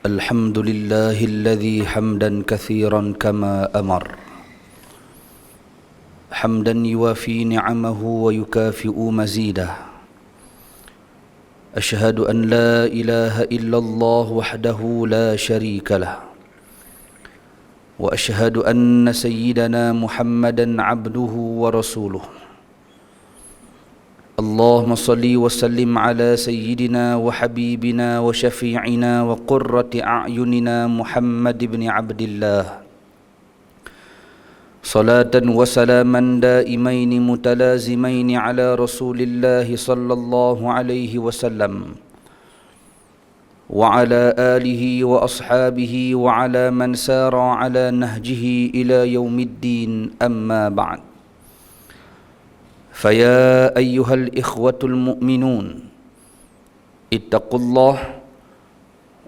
الحمد لله الذي حمدا كثيرا كما أمر، حمدا يوافي نعمه ويكافئ مزيده. أشهد أن لا إله إلا الله وحده لا شريك له، وأشهد أن سيدنا محمدا عبده ورسوله. اللهم صل وسلم على سيدنا وحبيبنا وشفيعنا وقرة أعيننا محمد بن عبد الله، صلاة وسلاما دائمين متلازمين على رسول الله صلى الله عليه وسلم وعلى آله وأصحابه وعلى من سار على نهجه إلى يوم الدين. أما بعد، فيا أيها الإخوة المؤمنون، اتقوا الله،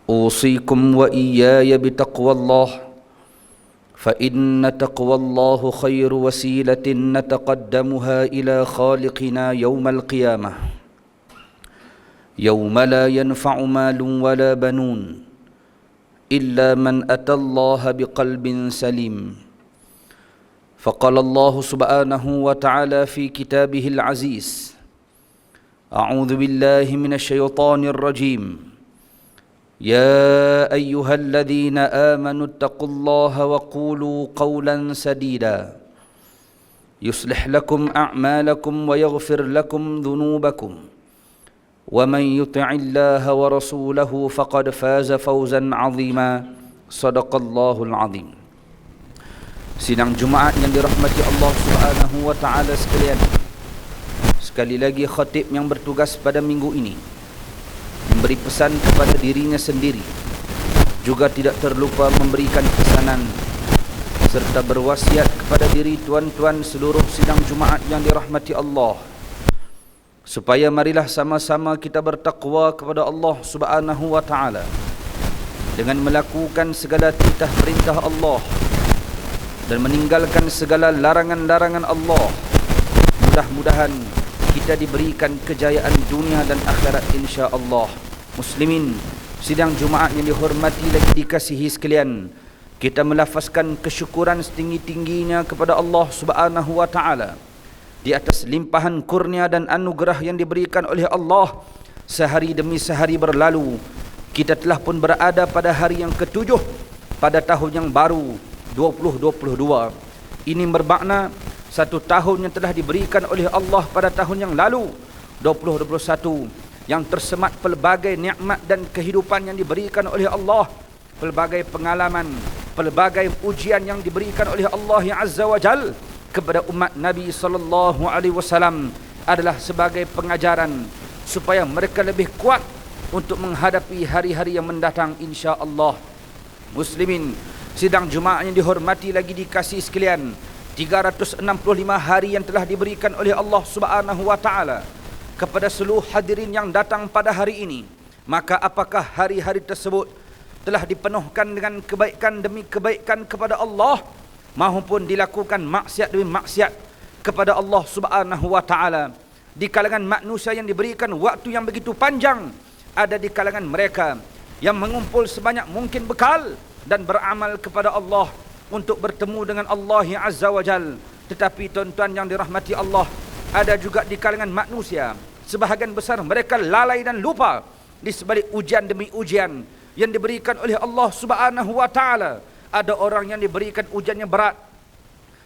أوصيكم وإياي بتقوى الله، فإن تقوى الله خير وسيلة نتقدمها إلى خالقنا يوم القيامة، يوم لا ينفع مال ولا بنون إلا من أتى الله بقلب سليم. فقال الله سبحانه وتعالى في كتابه العزيز: أعوذ بالله من الشيطان الرجيم، يا أيها الذين آمنوا اتقوا الله وقولوا قولا سديدا يصلح لكم أعمالكم ويغفر لكم ذنوبكم، ومن يطع الله ورسوله فقد فاز فوزا عظيما. صدق الله العظيم. Sidang Jumaat yang dirahmati Allah Subhanahu wa taala sekalian, sekali lagi khatib yang bertugas pada minggu ini memberi pesan kepada dirinya sendiri, juga tidak terlupa memberikan pesanan serta berwasiat kepada diri tuan-tuan seluruh sidang Jumaat yang dirahmati Allah, supaya marilah sama-sama kita bertakwa kepada Allah Subhanahu wa taala dengan melakukan segala titah perintah Allah dan meninggalkan segala larangan-larangan Allah. Mudah-mudahan kita diberikan kejayaan dunia dan akhirat insya-Allah. Muslimin, sidang Jumaat yang dihormati lagi dikasihi sekalian, kita melafazkan kesyukuran setinggi-tingginya kepada Allah Subhanahu wa taala di atas limpahan kurnia dan anugerah yang diberikan oleh Allah. Sehari demi sehari berlalu, kita telah pun berada pada hari yang ketujuh pada tahun yang baru 2022. Ini bermakna satu tahun yang telah diberikan oleh Allah pada tahun yang lalu 2021, yang tersemat pelbagai nikmat dan kehidupan yang diberikan oleh Allah, pelbagai pengalaman, pelbagai ujian yang diberikan oleh Allah Azza wa Jal kepada umat Nabi sallallahu alaihi wasallam adalah sebagai pengajaran supaya mereka lebih kuat untuk menghadapi hari-hari yang mendatang insya-Allah. Muslimin, sidang Jumaat yang dihormati lagi dikasihi sekalian, 365 hari yang telah diberikan oleh Allah Subhanahu wa taala kepada seluruh hadirin yang datang pada hari ini. Maka apakah hari-hari tersebut telah dipenuhkan dengan kebaikan demi kebaikan kepada Allah, maupun dilakukan maksiat demi maksiat kepada Allah Subhanahu wa taala? Di kalangan manusia yang diberikan waktu yang begitu panjang, ada di kalangan mereka yang mengumpul sebanyak mungkin bekal dan beramal kepada Allah untuk bertemu dengan Allah Azza wa Jal. Tetapi tuan-tuan yang dirahmati Allah, ada juga di kalangan manusia sebahagian besar mereka lalai dan lupa di sebalik ujian demi ujian yang diberikan oleh Allah Subhanahu wa taala. Ada orang yang diberikan ujian yang berat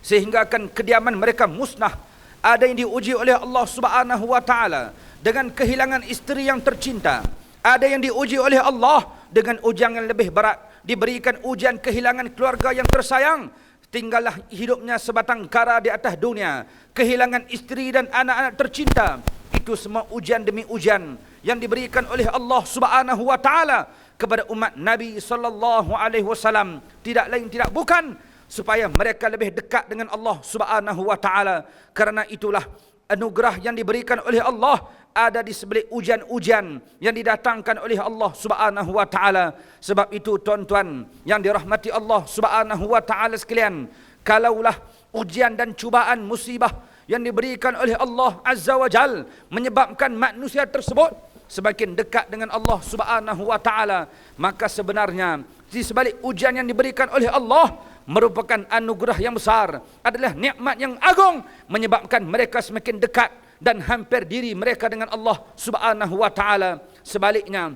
sehingga akan kediaman mereka musnah. Ada yang diuji oleh Allah Subhanahu wa taala dengan kehilangan isteri yang tercinta. Ada yang diuji oleh Allah dengan ujian yang lebih berat, diberikan ujian kehilangan keluarga yang tersayang, tinggallah hidupnya sebatang kara di atas dunia, kehilangan isteri dan anak-anak tercinta. Itu semua ujian demi ujian yang diberikan oleh Allah Subhanahu wa taala kepada umat Nabi sallallahu alaihi wasallam, tidak lain tidak bukan supaya mereka lebih dekat dengan Allah Subhanahu wa taala. Karena itulah anugerah yang diberikan oleh Allah ada di sebalik ujian-ujian yang didatangkan oleh Allah Subhanahu wa taala. Sebab itu tuan-tuan yang dirahmati Allah Subhanahu wa taala sekalian, kalaulah ujian dan cubaan musibah yang diberikan oleh Allah Azza wa Jal menyebabkan manusia tersebut semakin dekat dengan Allah Subhanahu wa taala. Maka sebenarnya di sebalik ujian yang diberikan oleh Allah merupakan anugerah yang besar, adalah nikmat yang agung, menyebabkan mereka semakin dekat dan hampir diri mereka dengan Allah Subhanahu wa taala. Sebaliknya,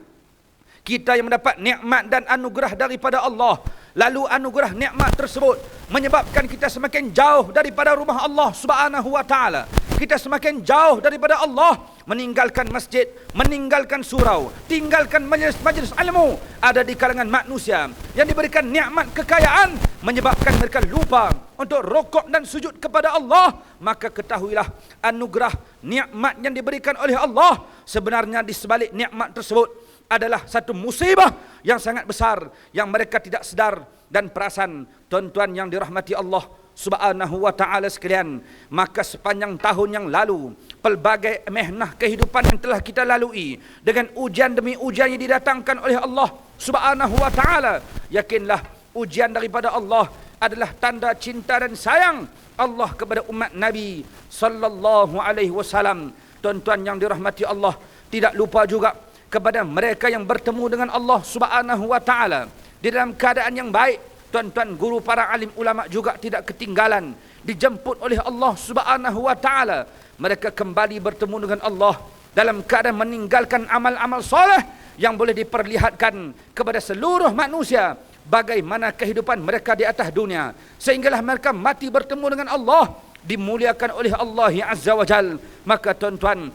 kita yang mendapat nikmat dan anugerah daripada Allah, lalu anugerah nikmat tersebut menyebabkan kita semakin jauh daripada rumah Allah Subhanahu wa taala. Kita semakin jauh daripada Allah, meninggalkan masjid, meninggalkan surau, tinggalkan majlis ilmu. Ada di kalangan manusia yang diberikan nikmat kekayaan, menyebabkan mereka lupa untuk rukuk dan sujud kepada Allah. Maka ketahuilah, anugerah nikmat yang diberikan oleh Allah, sebenarnya di sebalik nikmat tersebut adalah satu musibah yang sangat besar yang mereka tidak sedar dan perasan. Tuan-tuan yang dirahmati Allah Subhanahu wa ta'ala sekalian, maka sepanjang tahun yang lalu, pelbagai mehnah kehidupan yang telah kita lalui, dengan ujian demi ujian yang didatangkan oleh Allah Subhanahu wa ta'ala, yakinlah ujian daripada Allah adalah tanda cinta dan sayang Allah kepada umat Nabi sallallahu alaihi wasallam. Tuan-tuan yang dirahmati Allah, tidak lupa juga kepada mereka yang bertemu dengan Allah Subhanahu wa ta'ala di dalam keadaan yang baik. Tuan-tuan guru para alim ulama juga tidak ketinggalan, dijemput oleh Allah Subhanahu wa ta'ala. Mereka kembali bertemu dengan Allah dalam keadaan meninggalkan amal-amal soleh yang boleh diperlihatkan kepada seluruh manusia bagaimana kehidupan mereka di atas dunia, sehinggalah mereka mati bertemu dengan Allah, dimuliakan oleh Allah Azza wa Jal. Maka tuan-tuan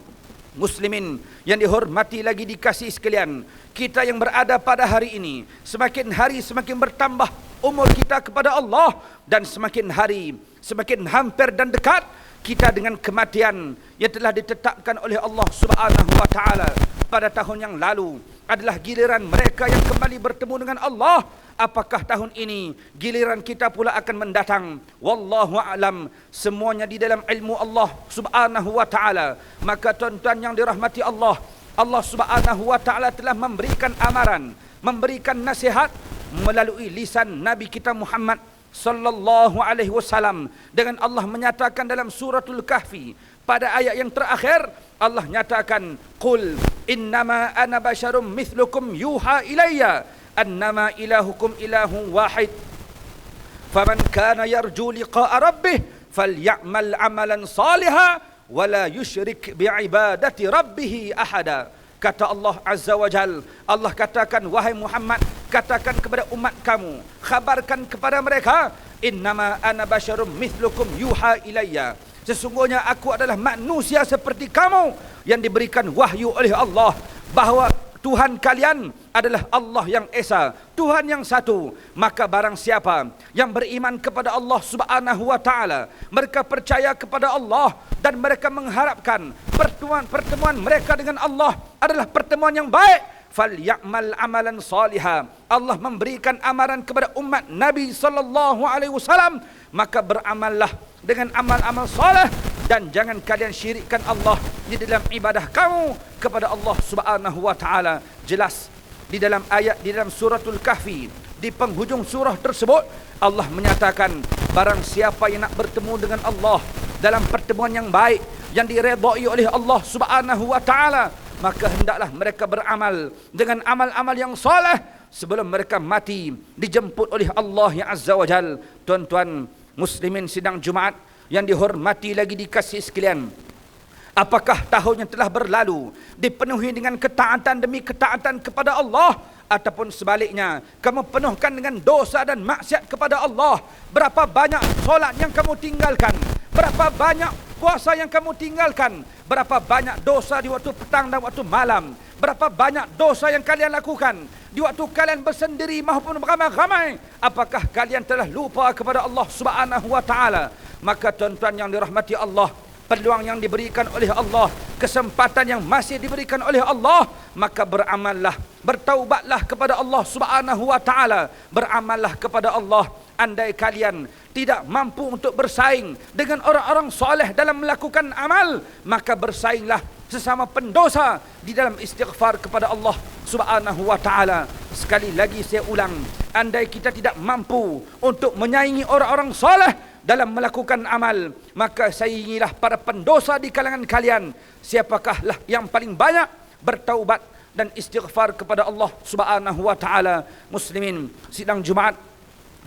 muslimin yang dihormati lagi dikasihi sekalian, kita yang berada pada hari ini, semakin hari semakin bertambah umur kita kepada Allah, dan semakin hari semakin hampir dan dekat kita dengan kematian yang telah ditetapkan oleh Allah Subhanahu wa taala. Pada tahun yang lalu adalah giliran mereka yang kembali bertemu dengan Allah. Apakah tahun ini giliran kita pula akan mendatang? Wallahu a'lam. Semuanya di dalam ilmu Allah Subhanahu wa taala. Maka tuan-tuan yang dirahmati Allah, Allah Subhanahu wa taala telah memberikan amaran, memberikan nasihat melalui lisan Nabi kita Muhammad sallallahu alaihi wasallam, dengan Allah menyatakan dalam suratul Kahfi pada ayat yang terakhir, Allah nyatakan, qul innama ana basyarum mithlukum yuha ilayya annama ilahukum ilahun wahid faman kana yarju liqa'a rabbih falyamal amalan salihan wala yusyrik bi'ibadati rabbih ahada. Kata Allah Azza wa Jal, Allah katakan, wahai Muhammad, katakan kepada umat kamu, khabarkan kepada mereka, innama ana basyarum mithlukum yuha ilayya, sesungguhnya aku adalah manusia seperti kamu yang diberikan wahyu oleh Allah bahawa Tuhan kalian adalah Allah yang Esa, Tuhan yang satu. Maka barang siapa yang beriman kepada Allah Subhanahu wa taala, mereka percaya kepada Allah dan mereka mengharapkan pertemuan mereka dengan Allah adalah pertemuan yang baik, falyamal amalan salihah. Allah memberikan amaran kepada umat Nabi sallallahu alaihi wasallam, maka beramallah dengan amal-amal saleh dan jangan kalian syirikkan Allah di dalam ibadah kamu kepada Allah Subhanahu wa taala. Jelas di dalam ayat di dalam suratul Kahfi, di penghujung surah tersebut Allah menyatakan, barang siapa yang nak bertemu dengan Allah dalam pertemuan yang baik yang diredai oleh Allah Subhanahu wa taala, maka hendaklah mereka beramal dengan amal-amal yang soleh sebelum mereka mati dijemput oleh Allah yang Azza wa Jal. Tuan-tuan muslimin sidang Jumaat yang dihormati lagi dikasihi sekalian, apakah tahun yang telah berlalu dipenuhi dengan ketaatan demi ketaatan kepada Allah, ataupun sebaliknya kamu penuhkan dengan dosa dan maksiat kepada Allah? Berapa banyak solat yang kamu tinggalkan, berapa banyak puasa yang kamu tinggalkan, berapa banyak dosa di waktu petang dan waktu malam, berapa banyak dosa yang kalian lakukan di waktu kalian bersendiri maupun beramai-ramai. Apakah kalian telah lupa kepada Allah Subhanahu wa taala? Maka tuan-tuan yang dirahmati Allah, peluang yang diberikan oleh Allah, kesempatan yang masih diberikan oleh Allah, maka beramallah, bertaubatlah kepada Allah Subhanahu wa taala, beramallah kepada Allah. Andai kalian tidak mampu untuk bersaing dengan orang-orang soleh dalam melakukan amal, maka bersainglah sesama pendosa di dalam istighfar kepada Allah Subhanahu wa taala. Sekali lagi saya ulang, andai kita tidak mampu untuk menyaingi orang-orang soleh dalam melakukan amal, maka saingilah para pendosa di kalangan kalian. Siapakah lah yang paling banyak bertaubat dan istighfar kepada Allah Subhanahu wa taala. Muslimin sidang Jumaat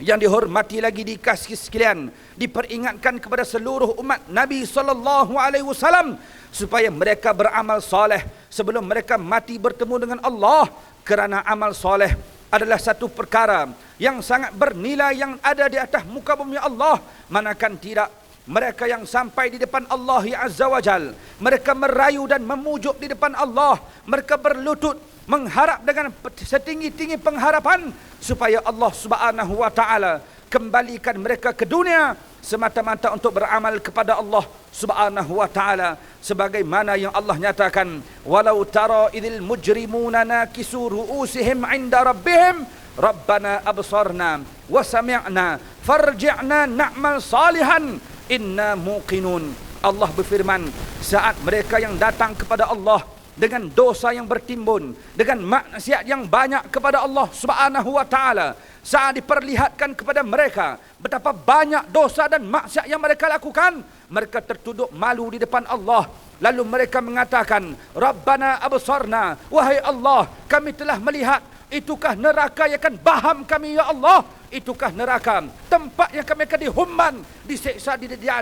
yang dihormati lagi dikasih sekalian, diperingatkan kepada seluruh umat Nabi sallallahu alaihi wasallam supaya mereka beramal soleh sebelum mereka mati bertemu dengan Allah, kerana amal soleh adalah satu perkara yang sangat bernilai yang ada di atas muka bumi Allah. Manakan tidak mereka yang sampai di depan Allah Azza wa Jal, mereka merayu dan memujuk di depan Allah, mereka berlutut mengharap dengan setinggi-tinggi pengharapan supaya Allah Subhanahu wa taala kembalikan mereka ke dunia semata-mata untuk beramal kepada Allah Subhanahu wa taala, sebagaimana yang Allah nyatakan, walau tara idzil mujrimuna nakisu ru'usihim 'inda rabbihim rabbana absarna wa sami'na farji'na na'mal salihan inna muqinun. Allah berfirman, saat mereka yang datang kepada Allah dengan dosa yang bertimbun, dengan maksiat yang banyak kepada Allah Subhanahu wa taala, saat diperlihatkan kepada mereka betapa banyak dosa dan maksiat yang mereka lakukan, mereka tertunduk malu di depan Allah. Lalu mereka mengatakan, Rabbana absarna, wahai Allah, kami telah melihat, itukah neraka yang akan baham kami ya Allah? Itukah neraka tempat yang kami akan dihumban, diseksa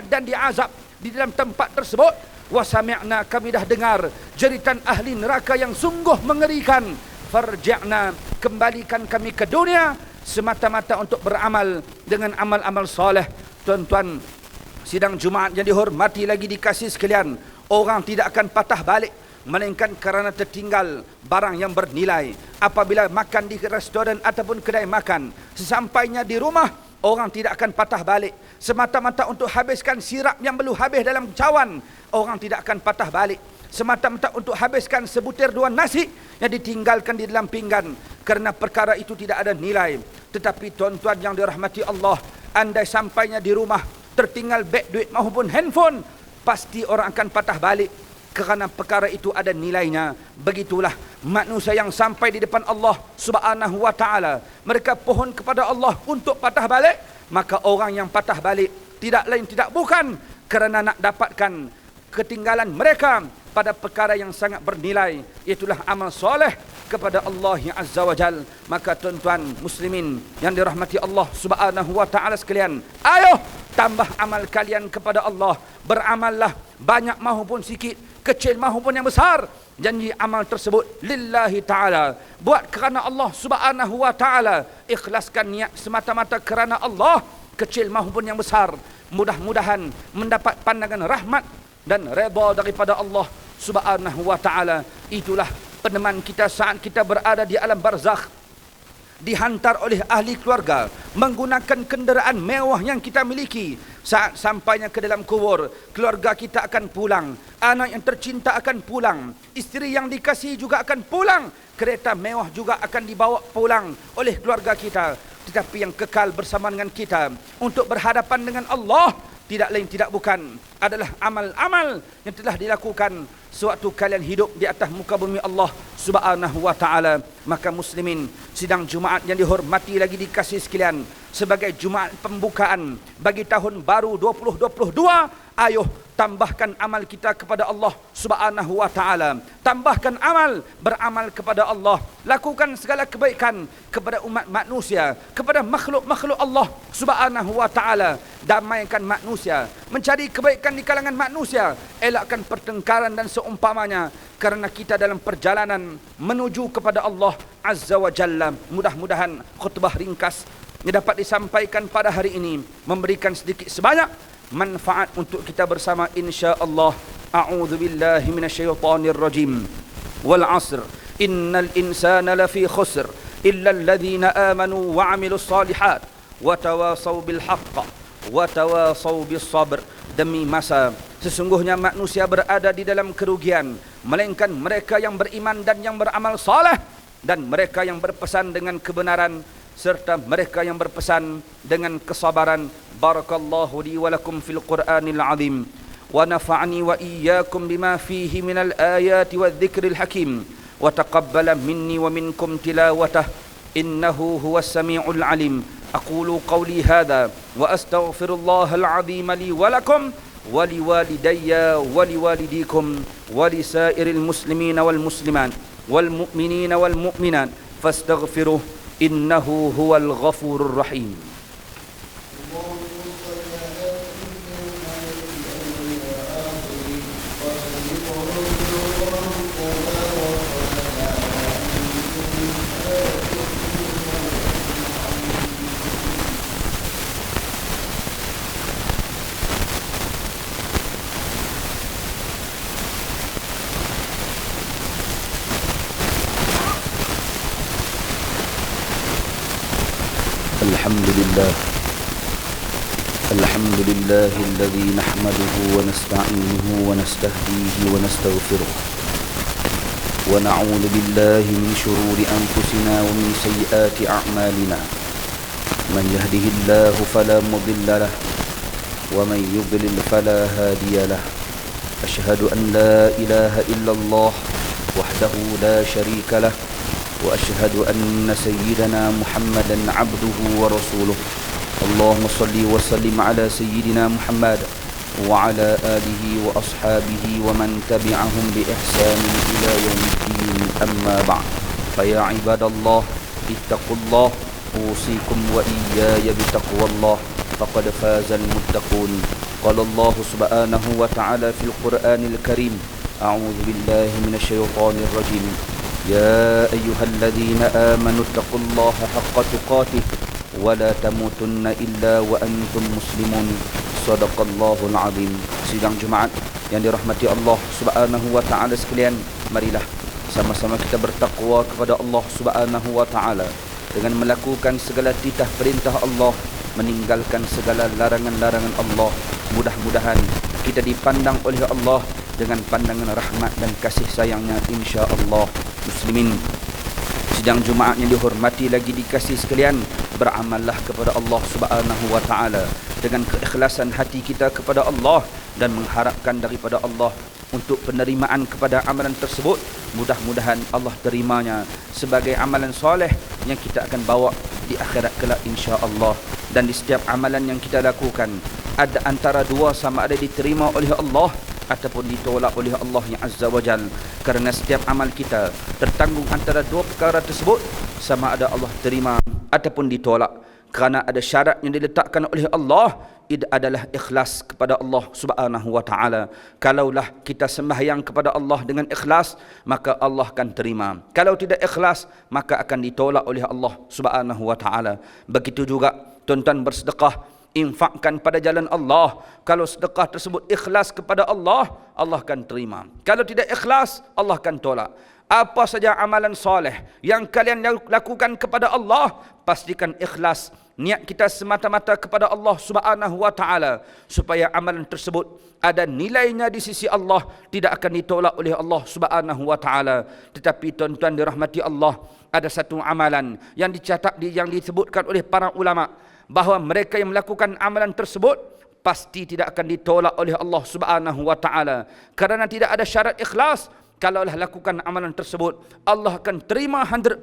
dan diazab di dalam tempat tersebut? Wasami'na, kami dah dengar jeritan ahli neraka yang sungguh mengerikan. Farji'na, kembalikan kami ke dunia semata-mata untuk beramal dengan amal-amal soleh. Tuan-tuan sidang Jumaat yang dihormati lagi dikasih sekalian, orang tidak akan patah balik melainkan kerana tertinggal barang yang bernilai. Apabila makan di restoran ataupun kedai makan, sesampainya di rumah, orang tidak akan patah balik semata-mata untuk habiskan sirap yang belum habis dalam cawan. Orang tidak akan patah balik semata-mata untuk habiskan sebutir dua nasi yang ditinggalkan di dalam pinggan, kerana perkara itu tidak ada nilai. Tetapi tuan-tuan yang dirahmati Allah, andai sampainya di rumah tertinggal beg duit maupun handphone, pasti orang akan patah balik kerana perkara itu ada nilainya. Begitulah manusia yang sampai di depan Allah Subhanahu wa taala, mereka pohon kepada Allah untuk patah balik, maka orang yang patah balik tidak lain tidak bukan kerana nak dapatkan ketinggalan mereka pada perkara yang sangat bernilai, itulah amal soleh kepada Allah yang Azza wa Jal. Maka tuan-tuan muslimin yang dirahmati Allah Subhanahu wa taala sekalian, ayo tambah amal kalian kepada Allah. Beramallah banyak maupun sikit, kecil maupun yang besar. Janji amal tersebut lillahi ta'ala, buat kerana Allah Subhanahu wa ta'ala. Ikhlaskan niat semata-mata kerana Allah, kecil maupun yang besar. Mudah-mudahan mendapat pandangan rahmat dan redha daripada Allah Subhanahu wa ta'ala. Itulah peneman kita saat kita berada di alam barzakh, dihantar oleh ahli keluarga menggunakan kenderaan mewah yang kita miliki. Saat sampainya ke dalam kubur, keluarga kita akan pulang, anak yang tercinta akan pulang, isteri yang dikasihi juga akan pulang, kereta mewah juga akan dibawa pulang oleh keluarga kita. Tetapi yang kekal bersama dengan kita untuk berhadapan dengan Allah tidak lain tidak bukan adalah amal-amal yang telah dilakukan sewaktu kalian hidup di atas muka bumi Allah Subhanahu wa ta'ala. Maka muslimin sidang Jumaat yang dihormati lagi dikasih sekalian, sebagai Jumaat pembukaan bagi tahun baru 2022, ayo tambahkan amal kita kepada Allah Subhanahu wa ta'ala. Tambahkan amal, beramal kepada Allah. Lakukan segala kebaikan kepada umat manusia, kepada makhluk-makhluk Allah Subhanahu wa ta'ala. Damaikan manusia, mencari kebaikan di kalangan manusia, elakkan pertengkaran dan seumpamanya, kerana kita dalam perjalanan menuju kepada Allah Azza wa Jalla. Mudah-mudahan khutbah ringkas yang dapat disampaikan pada hari ini memberikan sedikit sebanyak manfaat untuk kita bersama insya-Allah. A'udzu billahi minasyaitonir rajim. Wal 'asr innal insana lafi khusr illa alladhina amanu wa 'amilus solihat wa tawasaw bil haqq wa tawasaw bis sabr. Demi masa, sesungguhnya manusia berada di dalam kerugian melainkan mereka yang beriman dan yang beramal saleh, dan mereka yang berpesan dengan kebenaran serta mereka yang berpesan dengan kesabaran. Barakallahu li wa lakum fil Qur'anil azim wa nafa'ani wa iyyakum bima fihi minal ayati wadh-dhikril hakim wa taqabbala minni wa minkum tilawatah innahu huwas samiul alim. Aqulu qawli hadha wa astaghfirullahal azim li wa lakum ولوالدي ولوالديكم ولسائر المسلمين والمسلمات والمؤمنين والمؤمنات فاستغفروه إنه هو الغفور الرحيم. الحمد لله الذي نحمده ونستعينه ونستهديه ونستغفره ونعوذ بالله من شرور أنفسنا ومن سيئات أعمالنا من يهده الله فلا مضل له ومن يضلل فلا هادي له أشهد أن لا إله إلا الله وحده لا شريك له وأشهد أن سيدنا محمدا عبده ورسوله اللهم صل وسلم على سيدنا محمد وعلى آله وأصحابه ومن تبعهم بإحسان إلى يوم الدين أما بعد فيا عباد الله اتقوا الله أوصيكم وإياي بتقوى الله فقد فاز المتقون قال الله سبحانه وتعالى في القرآن الكريم أعوذ بالله من الشيطان الرجيم يا أيها الذين آمنوا اتقوا الله حق تقاته ولا تموتن إلا وأنتم مسلمون صدق الله العظيم. Sidang Jumaat yang dirahmati Allah Subhanahu wa taala sekalian, marilah sama-sama kita bertakwa kepada Allah Subhanahu wa taala dengan melakukan segala titah perintah Allah, meninggalkan segala larangan-larangan Allah. Mudah-mudahan kita dipandang oleh Allah dengan pandangan rahmat dan kasih sayangnya insya-Allah. Muslimin, sidang Jumaat yang dihormati lagi dikasih sekalian, beramallah kepada Allah Subhanahu wa taala dengan keikhlasan hati kita kepada Allah dan mengharapkan daripada Allah untuk penerimaan kepada amalan tersebut. Mudah-mudahan Allah terimanya sebagai amalan soleh yang kita akan bawa di akhirat kelak insya-Allah. Dan di setiap amalan yang kita lakukan ada antara dua, sama ada diterima oleh Allah ataupun ditolak oleh Allah yang Azza wa Jal. Kerana setiap amal kita tertanggung antara dua perkara tersebut, sama ada Allah terima ataupun ditolak. Kerana ada syarat yang diletakkan oleh Allah, itu adalah ikhlas kepada Allah Subhanahu wa taala. Kalaulah kita sembahyang kepada Allah dengan ikhlas, maka Allah akan terima. Kalau tidak ikhlas, maka akan ditolak oleh Allah Subhanahu wa taala. Begitu juga tuan-tuan bersedekah, infakkan pada jalan Allah. Kalau sedekah tersebut ikhlas kepada Allah, Allah akan terima. Kalau tidak ikhlas, Allah akan tolak. Apa saja amalan soleh yang kalian lakukan kepada Allah, pastikan ikhlas. Niat kita semata-mata kepada Allah Subhanahu wa taala, supaya amalan tersebut ada nilainya di sisi Allah, tidak akan ditolak oleh Allah Subhanahu wa taala. Tetapi tuan-tuan dirahmati Allah, ada satu amalan yang dicatat, yang disebutkan oleh para ulama, bahawa mereka yang melakukan amalan tersebut pasti tidak akan ditolak oleh Allah Subhanahu wa taala, kerana tidak ada syarat ikhlas. Kalaulah lakukan amalan tersebut, Allah akan terima 100%.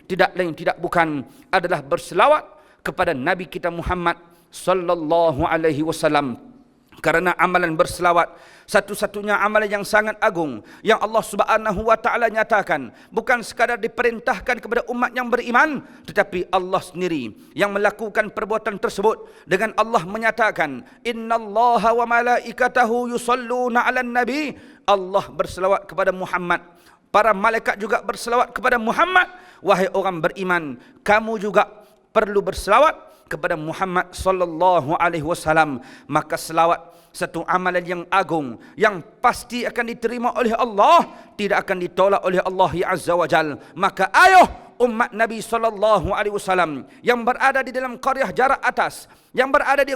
Tidak lain tidak bukan adalah berselawat kepada Nabi kita Muhammad sallallahu alaihi wasallam. Kerana amalan berselawat satu-satunya amalan yang sangat agung yang Allah Subhanahu wa taala nyatakan, bukan sekadar diperintahkan kepada umat yang beriman, tetapi Allah sendiri yang melakukan perbuatan tersebut. Dengan Allah menyatakan, innallaha wa malaikatahu yusalluna 'alan nabi. Allah berselawat kepada Muhammad, para malaikat juga berselawat kepada Muhammad. Wahai orang beriman, kamu juga perlu berselawat kepada Muhammad sallallahu alaihi wasallam. Maka selawat satu amalan yang agung yang pasti akan diterima oleh Allah, tidak akan ditolak oleh Allah ya Azza wa Jal. Maka ayo umat Nabi sallallahu alaihi wasallam yang berada di dalam qaryah jarak atas, yang berada di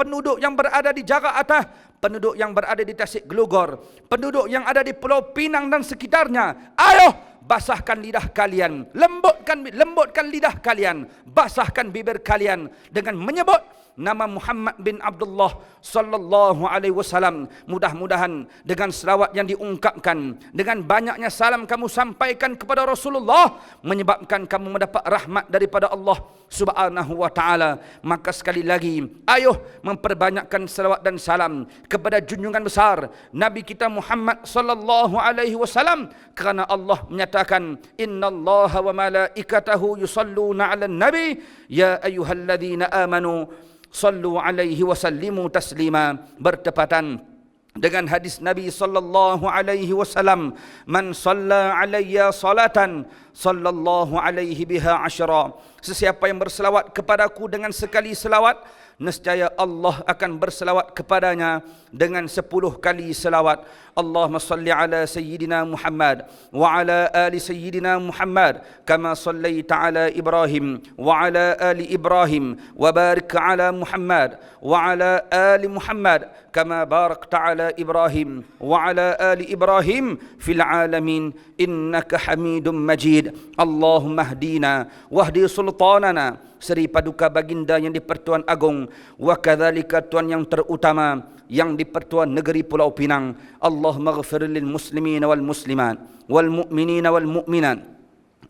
penduduk yang berada di jarak atas, penduduk yang berada di Tasik Glogor, penduduk yang ada di Pulau Pinang dan sekitarnya, ayo basahkan lidah kalian, lembutkan lidah kalian, basahkan bibir kalian dengan menyebut nama Muhammad bin Abdullah sallallahu alaihi wasallam. Mudah-mudahan dengan selawat yang diungkapkan, dengan banyaknya salam kamu sampaikan kepada Rasulullah, menyebabkan kamu mendapat rahmat daripada Allah Subhanahu wa taala. Maka sekali lagi, ayo memperbanyakkan selawat dan salam kepada junjungan besar Nabi kita Muhammad sallallahu alaihi wasallam, kerana Allah menyatakan, innallaha wa malaikatahu yusalluna 'alan nabi ya ayyuhalladzina amanu sallu alaihi wa sallimu taslima. Bertepatan dengan hadis Nabi sallallahu alaihi wasallam, man shalla alayya salatan sallallahu alaihi biha asyara. Sesiapa yang berselawat kepadaku dengan sekali selawat, nescaya Allah akan berselawat kepadanya dengan 10 kali selawat. Allahumma salli ala sayyidina Muhammad wa ala ali sayyidina Muhammad kama sallaita ala Ibrahim wa ala ali Ibrahim wa barik ala Muhammad wa ala ali Muhammad kama barakta ala Ibrahim wa ala ali Ibrahim fil alamin innaka Hamidum Majid. Allahumma hdina wahdi sultanana, Seri Paduka Baginda yang di-Pertuan Agong, wa kadzalika Tuan yang terutama yang di-Pertuan Negeri Pulau Pinang. Allahumma ghfir lil muslimin wal muslimat wal mu'minin wal mu'minat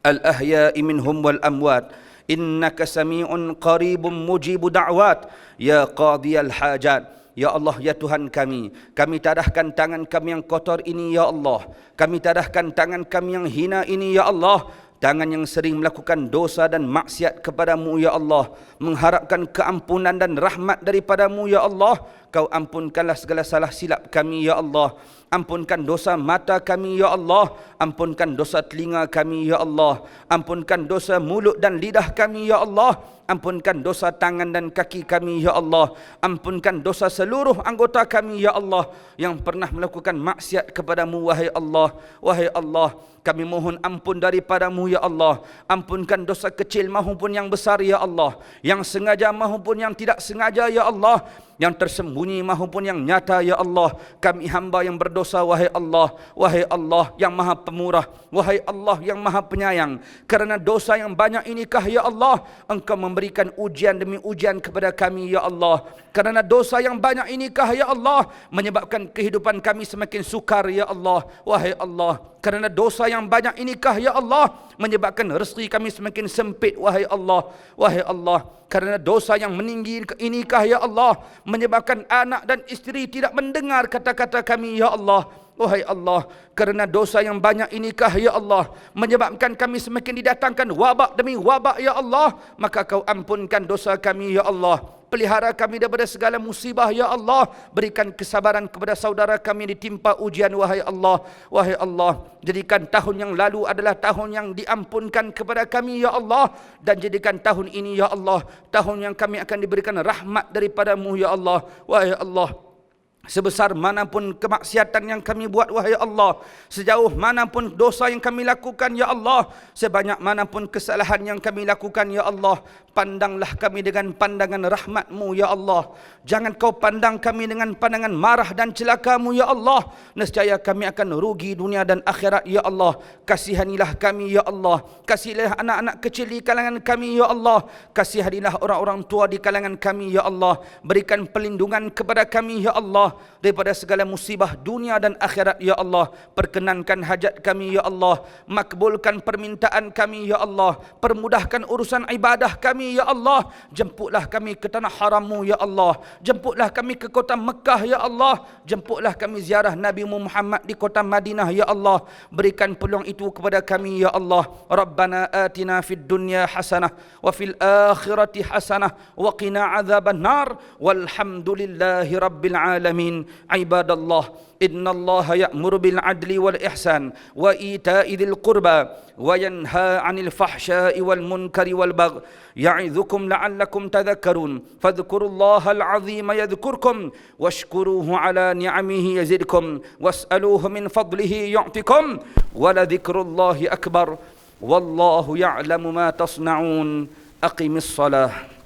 al ahya'i minhum wal amwat innaka sami'un qaribun mujibu da'wat ya qadiyal hajat. Ya Allah, ya Tuhan kami tadahkan tangan kami yang kotor ini ya Allah, kami tadahkan tangan kami yang hina ini ya Allah, tangan yang sering melakukan dosa dan maksiat kepadamu ya Allah, mengharapkan keampunan dan rahmat daripadamu ya Allah. Kau ampunkanlah segala salah silap kami ya Allah, ampunkan dosa mata kami ya Allah, ampunkan dosa telinga kami ya Allah, ampunkan dosa mulut dan lidah kami ya Allah, ampunkan dosa tangan dan kaki kami ya Allah, ampunkan dosa seluruh anggota kami ya Allah yang pernah melakukan maksiat kepadamu wahai Allah. Wahai Allah, kami mohon ampun daripadamu ya Allah, ampunkan dosa kecil maupun yang besar ya Allah, yang sengaja maupun yang tidak sengaja ya Allah, yang tersembunyi maupun yang nyata ya Allah. Kami hamba yang berdosa wahai Allah, wahai Allah yang maha pemurah, wahai Allah yang maha penyayang. Kerana dosa yang banyak inikah ya Allah, Engkau memberikan ujian demi ujian kepada kami ya Allah. Kerana dosa yang banyak inikah ya Allah, menyebabkan kehidupan kami semakin sukar ya Allah, wahai Allah. Kerana dosa yang banyak inikah ya Allah, menyebabkan rezeki kami semakin sempit wahai Allah, wahai Allah. Kerana dosa yang meninggi inikah ya Allah, menyebabkan anak dan isteri tidak mendengar kata-kata kami ya Allah, wahai Allah. Kerana dosa yang banyak inikah ya Allah, menyebabkan kami semakin didatangkan wabak demi wabak ya Allah. Maka Kau ampunkan dosa kami ya Allah, pelihara kami daripada segala musibah ya Allah. Berikan kesabaran kepada saudara kami yang ditimpa ujian wahai Allah, wahai Allah. Jadikan tahun yang lalu adalah tahun yang diampunkan kepada kami ya Allah, dan jadikan tahun ini ya Allah tahun yang kami akan diberikan rahmat daripadamu ya Allah, wahai Allah. Sebesar manapun kemaksiatan yang kami buat wahai Allah, sejauh manapun dosa yang kami lakukan ya Allah, sebanyak manapun kesalahan yang kami lakukan ya Allah, pandanglah kami dengan pandangan rahmat-Mu ya Allah. Jangan Kau pandang kami dengan pandangan marah dan celaka-Mu ya Allah. Nescaya kami akan rugi dunia dan akhirat ya Allah. Kasihanilah kami ya Allah, kasihilah anak-anak kecil di kalangan kami ya Allah, kasihanilah orang-orang tua di kalangan kami ya Allah. Berikan perlindungan kepada kami ya Allah daripada segala musibah dunia dan akhirat ya Allah. Perkenankan hajat kami ya Allah, makbulkan permintaan kami ya Allah, permudahkan urusan ibadah kami ya Allah. Jemputlah kami ke tanah haram-Mu ya Allah, jemputlah kami ke kota Mekah ya Allah, jemputlah kami ziarah Nabi Muhammad di kota Madinah ya Allah. Berikan peluang itu kepada kami ya Allah. Rabbana atina fid dunya hasanah wa fil akhirati hasanah wa qina azaban nar walhamdulillahi rabbil alamin. Ibadallah, innallaha ya'muru bil adli wal ihsan wa ita'i dzil qurba wa yanha 'anil fahsya'i wal munkari wal baghi ya'idzukum la'allakum tadhakkarun. Fadhkurullaha al-'azima yadhkurkum washkuruhu 'ala ni'amihi yazidkum was'aluhu min fadlihi yu'tikum wa la dzikrullahi akbar wallahu ya'lamu ma tasna'un. Aqimis shalah.